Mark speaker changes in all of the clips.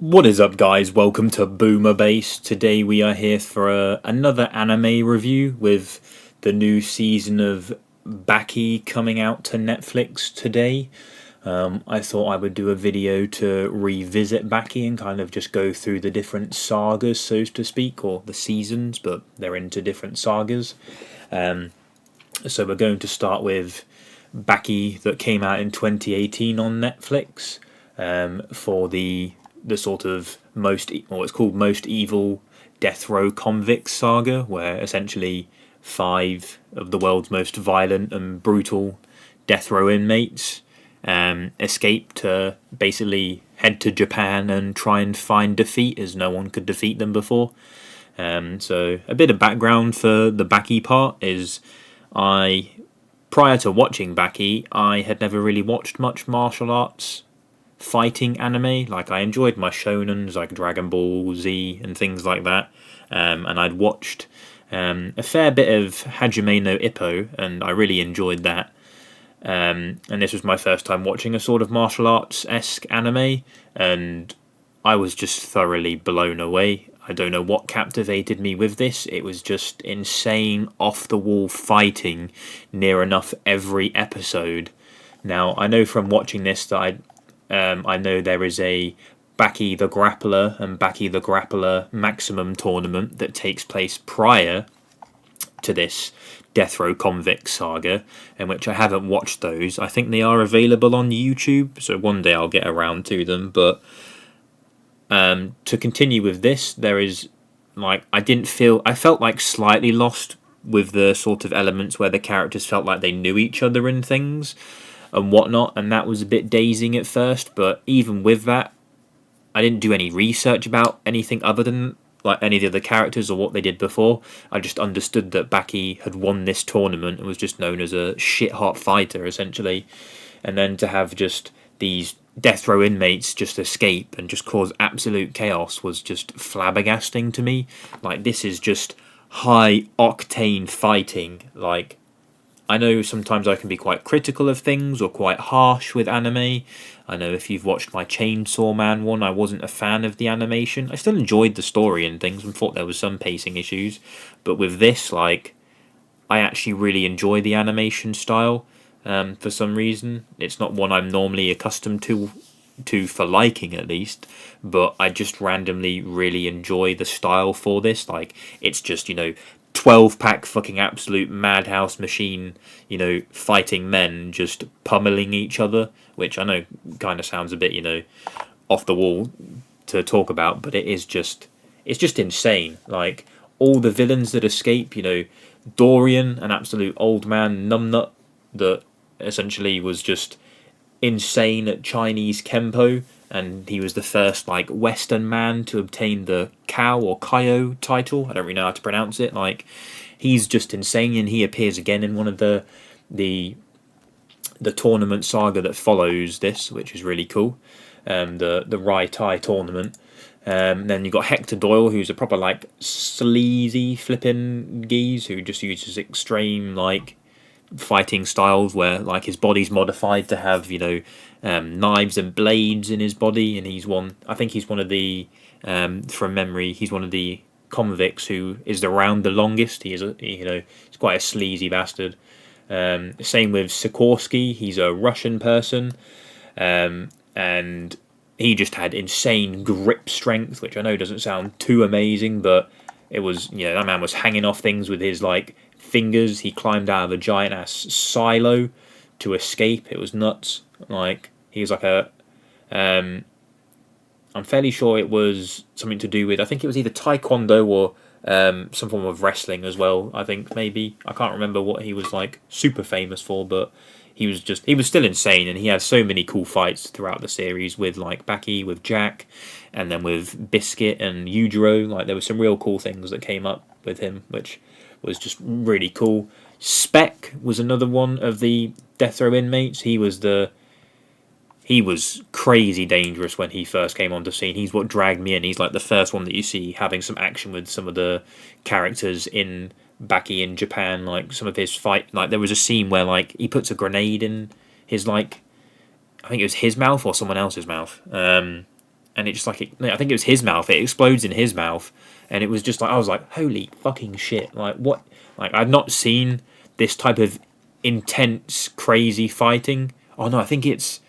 Speaker 1: What is up, guys? Welcome to Boomer Base. Today we are here for another anime review with the new season of Baki coming out to Netflix today. I thought I would do a video to revisit Baki and kind of just go through the different sagas, so to speak, or the seasons, but they're into different sagas. So we're going to start with Baki that came out in 2018 on Netflix for the sort of it's called Most Evil Death Row Convicts saga, where essentially 5 of the world's most violent and brutal death row inmates escape to basically head to Japan and try and find defeat, as no one could defeat them before. So a bit of background for the Baki part is prior to watching Baki, I had never really watched much martial arts fighting anime. Like, I enjoyed my shonens like Dragon Ball Z and things like that, and I'd watched a fair bit of Hajime no Ippo, and I really enjoyed that. And this was my first time watching a sort of martial arts-esque anime, and I was just thoroughly blown away. I don't know what captivated me with this. It was just insane, off-the-wall fighting near enough every episode. Now, I know from watching this that I know there is a Baki the Grappler and Baki the Grappler Maximum tournament that takes place prior to this Death Row Convict saga, in which I haven't watched those. I think they are available on YouTube, so one day I'll get around to them. But to continue with this, there is I felt like slightly lost with the sort of elements where the characters felt like they knew each other and things and whatnot, and that was a bit dazing at first. But even with that, I didn't do any research about anything other than like any of the other characters or what they did before. I just understood that Baki had won this tournament and was just known as a shit-hot fighter, essentially. And then to have just these death row inmates just escape and just cause absolute chaos was just flabbergasting to me. Like, this is just high-octane fighting. Like, I know sometimes I can be quite critical of things or quite harsh with anime. I know if you've watched my Chainsaw Man one, I wasn't a fan of the animation. I still enjoyed the story and things and thought there was some pacing issues. But with this, like, I actually really enjoy the animation style for some reason. It's not one I'm normally accustomed to for liking, at least, but I just randomly really enjoy the style for this. Like, it's just, 12-pack fucking absolute madhouse machine, fighting men just pummeling each other, which I know kind of sounds a bit, off the wall to talk about, but it's just insane. Like, all the villains that escape, Dorian, an absolute old man numbnut that essentially was just insane at Chinese Kempo, and he was the first like Western man to obtain the Kaioh title. I don't really know how to pronounce it. Like, he's just insane, and he appears again in one of the tournament saga that follows this, which is really cool. The Rai Tai tournament. Then you've got Hector Doyle, who's a proper like sleazy flipping geese who just uses extreme like fighting styles where like his body's modified to have knives and blades in his body, and he's one of the from memory, he's one of the convicts who is around the longest. He's quite a sleazy bastard. Same with Sikorsky. He's a Russian person, and he just had insane grip strength, which I know doesn't sound too amazing, but it was, that man was hanging off things with his like fingers. He climbed out of a giant ass silo to escape. It was nuts. Like, he was like I'm fairly sure it was something to do with, I think it was either taekwondo or some form of wrestling as well. I think maybe, I can't remember what he was like super famous for, but he was still insane, and he had so many cool fights throughout the series with like Baki, with Jack, and then with Biscuit and Yujiro. Like, there were some real cool things that came up with him, which was just really cool. Spec was another one of the death row inmates. He was crazy dangerous when he first came onto scene. He's what dragged me in. He's like the first one that you see having some action with some of the characters in Baki in Japan. Like, some of his fight, like there was a scene where like he puts a grenade in his like, I think it was his mouth or someone else's mouth. and it just like I think it was his mouth. It explodes in his mouth, and it was just like I was like, holy fucking shit! Like what? Like I've not seen this type of intense, crazy fighting. Oh no, I think it's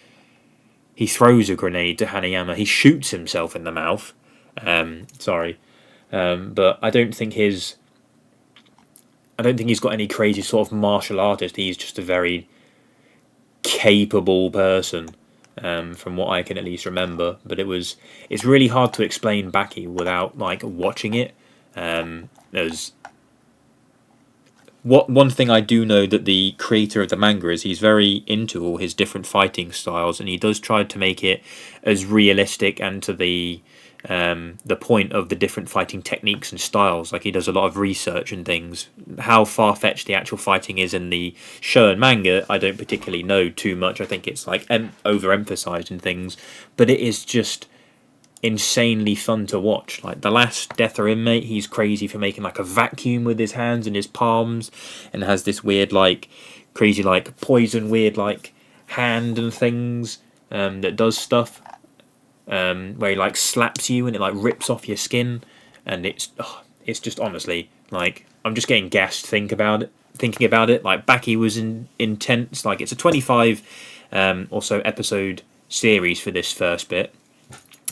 Speaker 1: he throws a grenade to Hanayama. He shoots himself in the mouth. Sorry, but I don't think he's got any crazy sort of martial artist. He's just a very capable person, from what I can at least remember. But it's really hard to explain Baki without like watching it. There's one thing I do know that the creator of the manga is he's very into all his different fighting styles, and he does try to make it as realistic and to the point of the different fighting techniques and styles. Like he does a lot of research and things. How far-fetched the actual fighting is in the show and manga, I don't particularly know too much. I think it's like overemphasized in things, but it is just insanely fun to watch. Like the last Death or Inmate, he's crazy for making like a vacuum with his hands and his palms, and has this weird like crazy like poison weird like hand and things that does stuff. Where he like slaps you and it like rips off your skin, and it's just honestly like I'm just getting gassed thinking about it. Like Baki was intense. Like it's a 25 or so episode series for this first bit,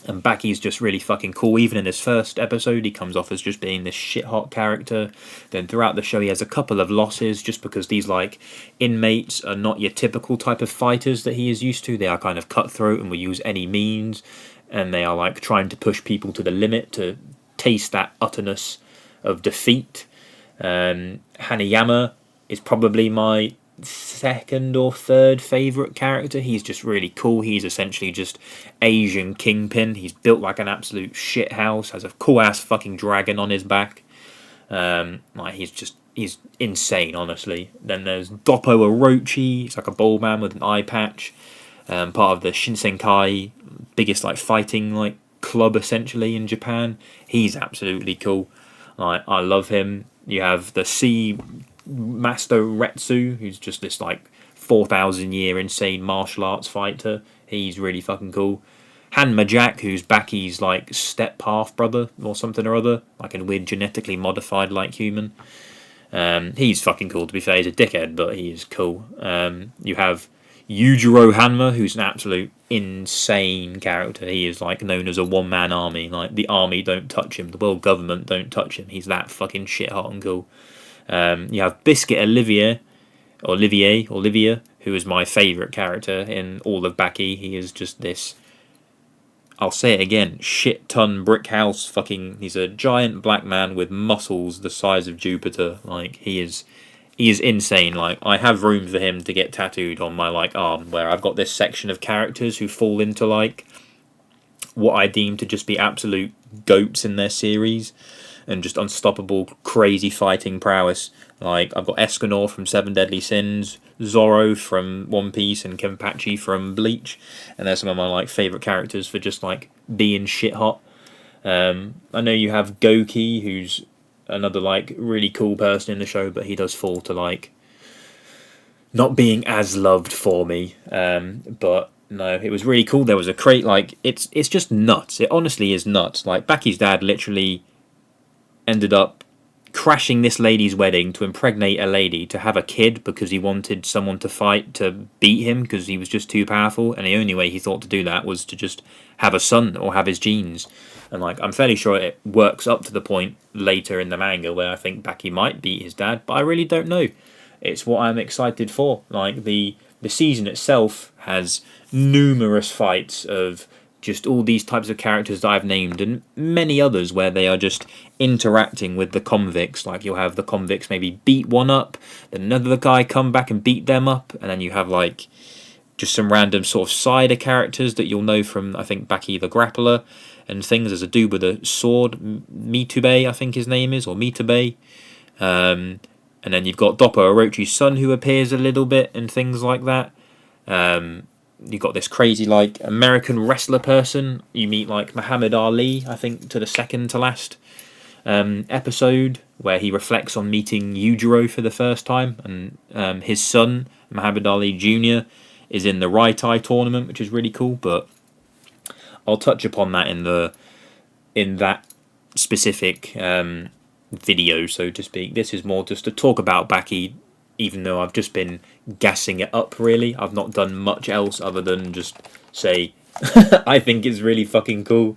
Speaker 1: and Baki's just really fucking cool. Even in his first episode, he comes off as just being this shit hot character. Then throughout the show, he has a couple of losses just because these like inmates are not your typical type of fighters that he is used to. They are kind of cutthroat and will use any means, and they are like trying to push people to the limit to taste that utterness of defeat. Hanayama is probably my second or third favourite character. He's just really cool. He's essentially just Asian kingpin. He's built like an absolute shit house, has a cool ass fucking dragon on his back. Like he's insane, honestly. Then there's Doppo Orochi. He's like a bald man with an eye patch, part of the Shinsenkai, biggest like fighting like club essentially in Japan. He's absolutely cool. Like I love him. You have the Sea Master Retsu, who's just this like 4,000 year insane martial arts fighter. He's really fucking cool. Hanma Jack, who's Baki's like step half brother or something or other, like a weird genetically modified like human. He's fucking cool, to be fair. He's a dickhead, but he is cool. You have Yujiro Hanma, who's an absolute insane character. He is like known as a one-man army. Like the army don't touch him, the world government don't touch him. He's that fucking shit hot and cool. You have Biscuit Olivia, who is my favourite character in all of Baki. He is just this, I'll say it again, shit ton brick house fucking. He's a giant black man with muscles the size of Jupiter. Like he is insane. Like I have room for him to get tattooed on my like arm, where I've got this section of characters who fall into like what I deem to just be absolute goats in their series, and just unstoppable, crazy fighting prowess. Like I've got Escanor from Seven Deadly Sins, Zoro from One Piece, and Kenpachi from Bleach, and they're some of my like favourite characters for just like being shit hot. I know you have Gouki, who's another like really cool person in the show, but he does fall to like not being as loved for me. But no, it was really cool. There was a crate, like it's just nuts. It honestly is nuts. Like Baki's dad literally ended up crashing this lady's wedding to impregnate a lady to have a kid because he wanted someone to fight to beat him because he was just too powerful, and the only way he thought to do that was to just have a son or have his genes. And like I'm fairly sure it works up to the point later in the manga where I think Baki might beat his dad, but I really don't know. It's what I'm excited for. Like the season itself has numerous fights of just all these types of characters that I've named, and many others where they are just interacting with the convicts. Like you'll have the convicts maybe beat one up, then another guy come back and beat them up, and then you have like just some random sort of cider characters that you'll know from, I think, Baki the Grappler and things. There's a dude with a sword, Mitube, I think his name is, or Mitube. And then you've got Doppo Orochi's son who appears a little bit and things like that. You've got this crazy like American wrestler person. You meet like Muhammad Ali, I think, to the second to last episode, where he reflects on meeting Yujiro for the first time, and his son Muhammad Ali Jr. is in the Right Eye tournament, which is really cool. But I'll touch upon that in that specific video, so to speak. This is more just to talk about Baki, even though I've just been gassing it up, really. I've not done much else other than just say I think it's really fucking cool.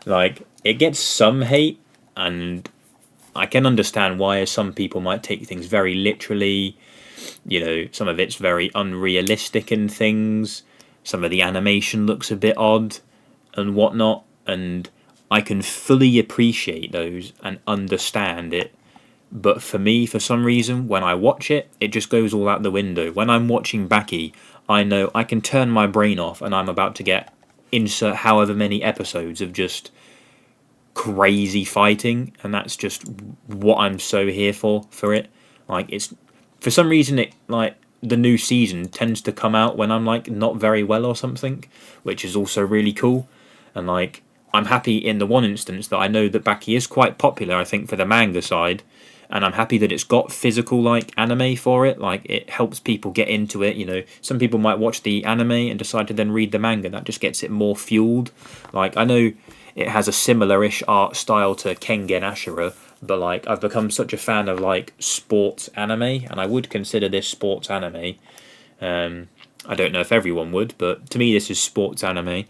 Speaker 1: Like, it gets some hate, and I can understand why some people might take things very literally. You know, some of it's very unrealistic and things. Some of the animation looks a bit odd and whatnot, and I can fully appreciate those and understand it. But for me, for some reason, when I watch it, it just goes all out the window. When I'm watching Baki, I know I can turn my brain off and I'm about to get insert however many episodes of just crazy fighting, and that's just what I'm so here for it. Like, it's for some reason it like the new season tends to come out when I'm like not very well or something, which is also really cool. And like, I'm happy in the one instance that I know that Baki is quite popular, I think, for the manga side, and I'm happy that it's got physical like anime for it. Like, it helps people get into it. You know, some people might watch the anime and decide to then read the manga. That just gets it more fueled. Like, I know it has a similar-ish art style to Kengen Ashura, but like, I've become such a fan of like sports anime, and I would consider this sports anime. I don't know if everyone would, but to me this is sports anime,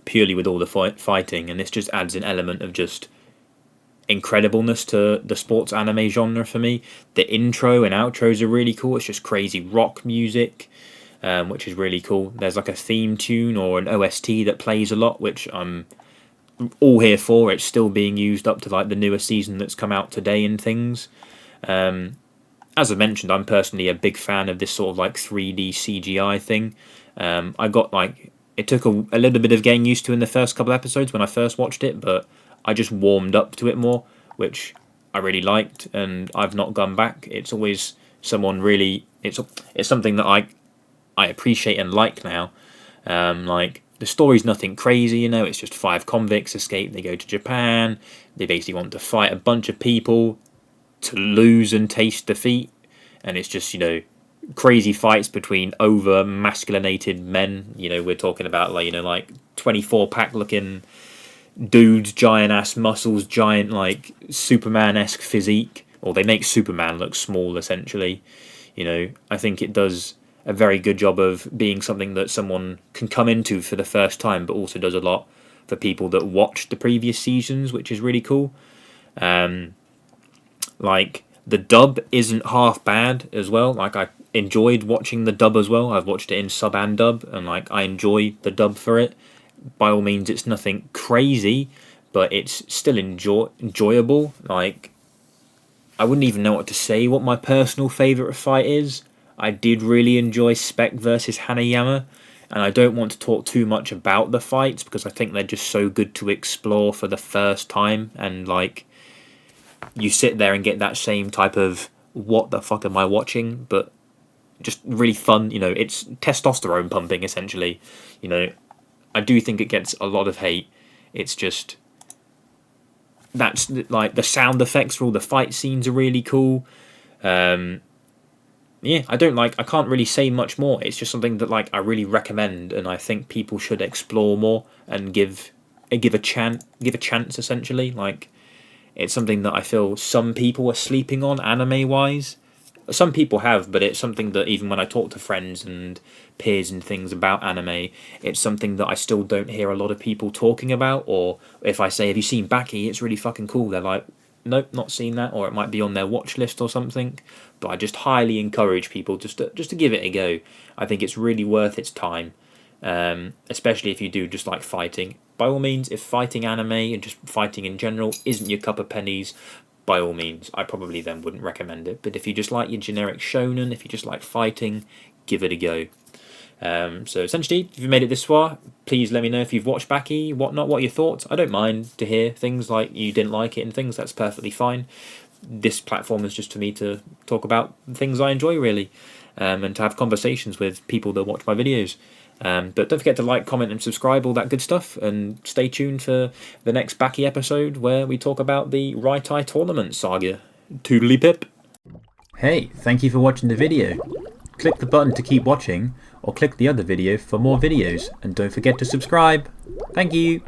Speaker 1: purely with all the fighting, and this just adds an element of just incredibleness to the sports anime genre for me. The intro and outros are really cool. It's just crazy rock music, which is really cool. There's like a theme tune or an OST that plays a lot, which I'm all here for. It's still being used up to like the newer season that's come out today and things. As I mentioned, I'm personally a big fan of this sort of like 3D CGI thing. I got like, it took a little bit of getting used to in the first couple episodes when I first watched it, but I just warmed up to it more, which I really liked, and I've not gone back. It's always someone really, it's something that I appreciate and like now. Like, the story's nothing crazy, you know, it's just 5 convicts escape, they go to Japan, they basically want to fight a bunch of people to lose and taste defeat, and it's just, you know, crazy fights between over masculinated men. You know, we're talking about like, you know, like 24-pack looking dudes, giant ass muscles, giant like Superman-esque physique, or they make Superman look small essentially. You know, I think it does a very good job of being something that someone can come into for the first time, but also does a lot for people that watched the previous seasons, which is really cool. Like, the dub isn't half bad as well. Like, I enjoyed watching the dub as well. I've watched it in sub and dub, and like, I enjoy the dub for it. By all means, it's nothing crazy, but it's still enjoyable. Like, I wouldn't even know what to say what my personal favourite fight is. I did really enjoy Spec versus Hanayama, and I don't want to talk too much about the fights because I think they're just so good to explore for the first time, and like, you sit there and get that same type of what the fuck am I watching, but just really fun. You know, it's testosterone pumping essentially. You know, I do think it gets a lot of hate. It's just, that's like, the sound effects for all the fight scenes are really cool. Yeah, I can't really say much more. It's just something that like I really recommend, and I think people should explore more and give a chance essentially. Like, it's something that I feel some people are sleeping on anime wise. Some people have, but it's something that even when I talk to friends and peers and things about anime, it's something that I still don't hear a lot of people talking about. Or if I say, have you seen Baki? It's really fucking cool. They're like, nope, not seen that, or it might be on their watch list or something. But I just highly encourage people just to give it a go. I think it's really worth its time, especially if you do just like fighting. By all means, if fighting anime and just fighting in general isn't your cup of pennies, by all means, I probably then wouldn't recommend it. But if you just like your generic shonen, if you just like fighting, give it a go. So essentially, if you've made it this far, please let me know if you've watched Baki, whatnot, what are your thoughts. I don't mind to hear things like you didn't like it and things, that's perfectly fine. This platform is just for me to talk about things I enjoy, really, and to have conversations with people that watch my videos. But don't forget to like, comment and subscribe, all that good stuff, and stay tuned for the next Baki episode where we talk about the Right Eye Tournament saga. Toodly pip. Hey, thank you for watching the video. Click the button to keep watching, or click the other video for more videos, and don't forget to subscribe. Thank you!